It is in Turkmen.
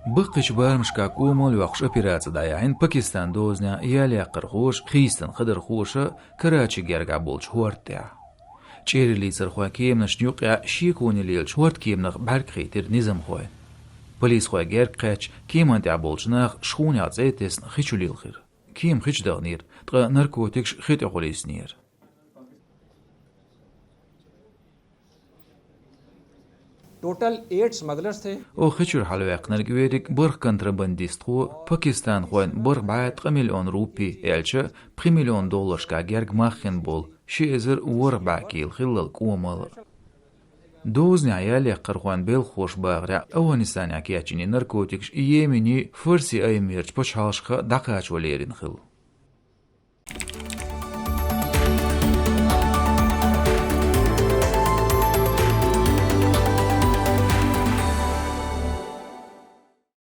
بقش بارمشكا كومل وقش أبيرات دايعين باكستان دوزنا يالي قرخوش خيستن خدر خوشة كراتشي جرقع بولش هورتيع تشيري لي سرخوا كيم نشنيوقع شيكوني ليلش هورت كيم نخ بارك خيتر نظام خوي بوليس خوا جرق قاتش كيم انتع بولش نخ شخوني عزيتس خيشو ليل خير كيم خيش دغنير تغا ناركوتكش خيت أقوليس نير टोटल 8 स्मगलर्स थे او خيشور حلويق نرجويرك برخ كونترابانديست خو باكستان خوين برخ بعد 3 مليون روبي يالشا 3 مليون دولار شكا جرق ماخن بول شيزر ورخ باكيل خلال كومل دوزني عيالي قرخوان بيل خوش باغرع اوانستان عكياتشيني ناركوتكش يميني فرسي اي ميرج باش حالشخا دقاش وليرين خل